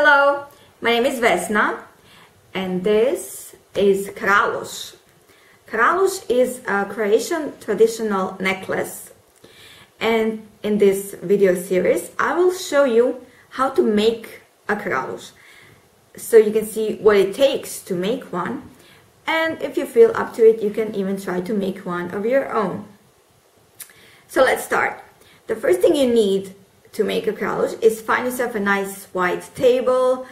Hello, my name is Vesna and this is Craaloosh. Craaloosh is a Croatian traditional necklace, and in this video series I will show you how to make a Craaloosh so you can see what it takes to make one, and if you feel up to it you can even try to make one of your own. So let's start. The first thing you need to make a Craaloosh is find yourself a nice white table,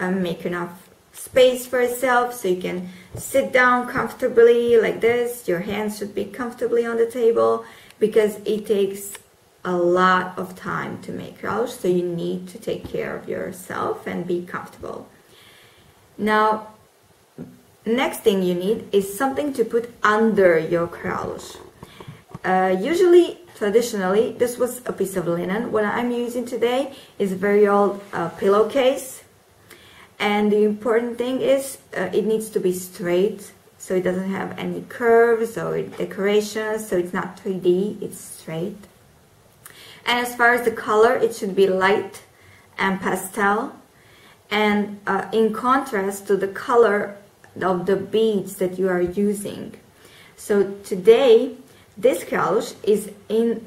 make enough space for yourself so you can sit down comfortably like this. Your hands should be comfortably on the table because it takes a lot of time to make Craaloosh, so you need to take care of yourself and be comfortable. Now, next thing you need is something to put under your Craaloosh. Traditionally, this was a piece of linen. What I'm using today is a very old pillowcase. And the important thing is it needs to be straight, so it doesn't have any curves or decorations, so it's not 3D, it's straight. And as far as the color, it should be light and pastel, and in contrast to the color of the beads that you are using. So today, this Craaloosh is in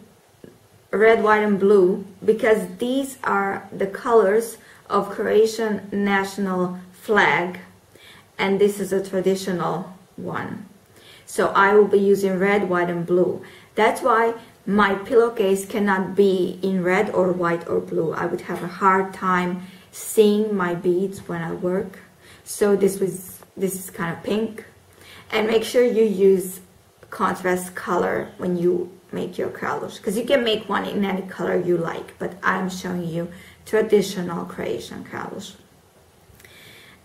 red, white and blue because these are the colors of Croatian national flag, and this is a traditional one. So I will be using red, white and blue. That's why my pillowcase cannot be in red or white or blue. I would have a hard time seeing my beads when I work. So this is kind of pink, and make sure you use contrast color when you make your Craaloosh, because you can make one in any color you like, but I'm showing you traditional Croatian Craaloosh.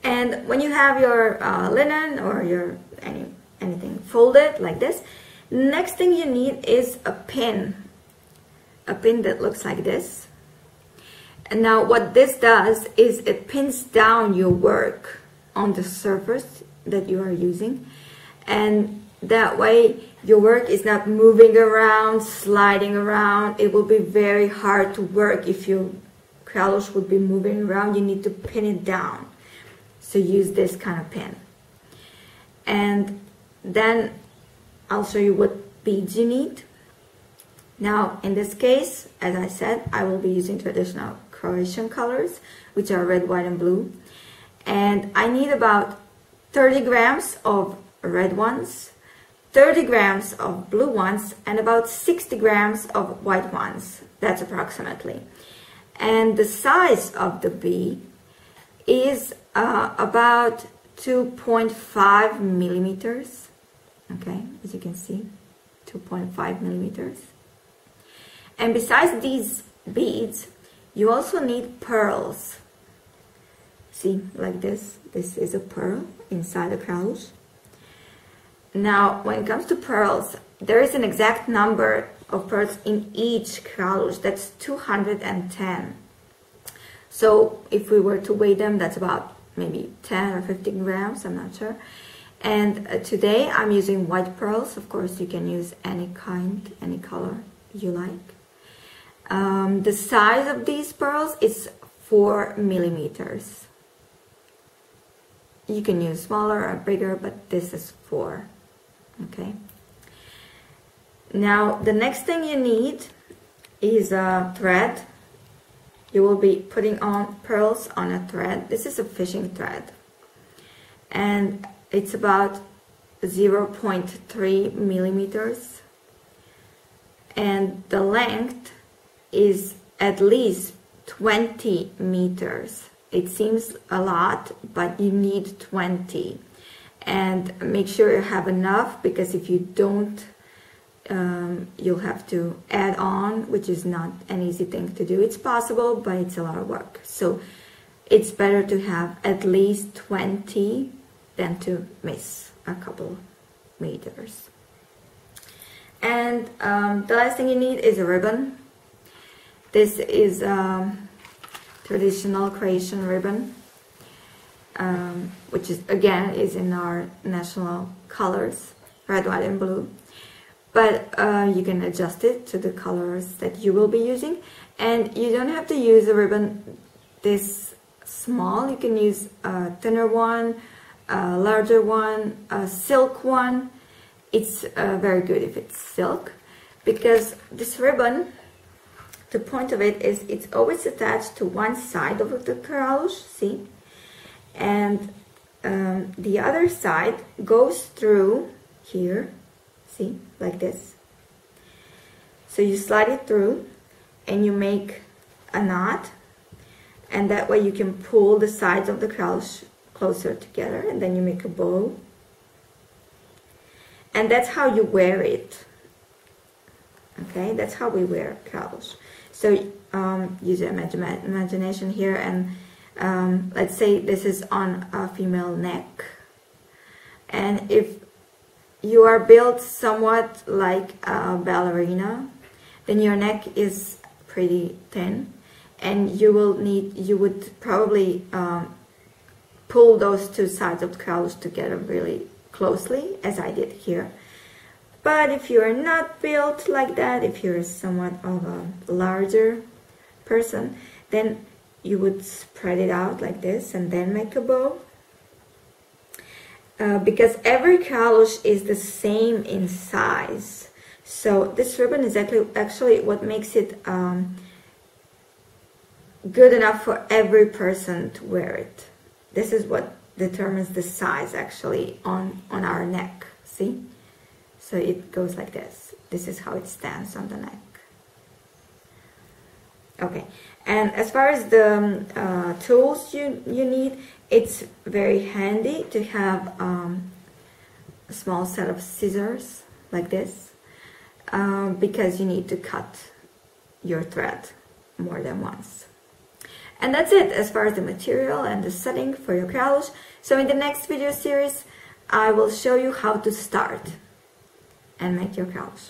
And when you have your linen or your anything folded like this, next thing you need is a pin that looks like this. And now what this does is it pins down your work on the surface that you are using, and that way your work is not moving around, sliding around. It will be very hard to work if your Craaloosh would be moving around. You need to pin it down. So use this kind of pin. And then I'll show you what beads you need. Now in this case, as I said, I will be using traditional Croatian colors, which are red, white and blue. And I need about 30 grams of red ones, 30 grams of blue ones, and about 60 grams of white ones. That's approximately. And the size of the bead is about 2.5 millimeters. Okay, as you can see, 2.5 millimeters. And besides these beads, you also need pearls. See, like this. This is a pearl inside the Craaloosh. Now, when it comes to pearls, there is an exact number of pearls in each Craaloosh. That's 210. So if we were to weigh them, that's about maybe 10 or 15 grams, I'm not sure. And today I'm using white pearls. Of course, you can use any kind, any color you like. The size of these pearls is 4 millimeters. You can use smaller or bigger, but this is 4. Okay. Now the next thing you need is a thread. You will be putting on pearls on a thread. This is a fishing thread, and it's about 0.3 millimeters, and the length is at least 20 meters. It seems a lot, but you need 20. And make sure you have enough, because if you don't, you'll have to add on, which is not an easy thing to do. It's possible, but it's a lot of work. So it's better to have at least 20 than to miss a couple meters. And the last thing you need is a ribbon. This is traditional Croatian ribbon, which is again is in our national colors, red, white and blue. But you can adjust it to the colors that you will be using, and you don't have to use a ribbon this small. You can use a thinner one, a larger one, a silk one. It's very good if it's silk, because this ribbon, the point of it is it's always attached to one side of the Craaloosh, see? And the other side goes through here, see, like this. So you slide it through and you make a knot, and that way you can pull the sides of the Craaloosh closer together, and then you make a bow. And that's how you wear it. Okay, that's how we wear Craaloosh. So use your imagination here, and let's say this is on a female neck. And if you are built somewhat like a ballerina, then your neck is pretty thin, and you would probably pull those two sides of the Craaloosh together really closely, as I did here. But if you are not built like that, if you're somewhat of a larger person, then you would spread it out like this and then make a bow. Because every Craaloosh is the same in size. So this ribbon is actually what makes it good enough for every person to wear it. This is what determines the size actually on our neck, see? So it goes like this. This is how it stands on the neck. Okay, and as far as the tools you need, it's very handy to have a small set of scissors like this, because you need to cut your thread more than once. And that's it as far as the material and the setting for your Craaloosh. So in the next video series, I will show you how to start and make your Craaloosh.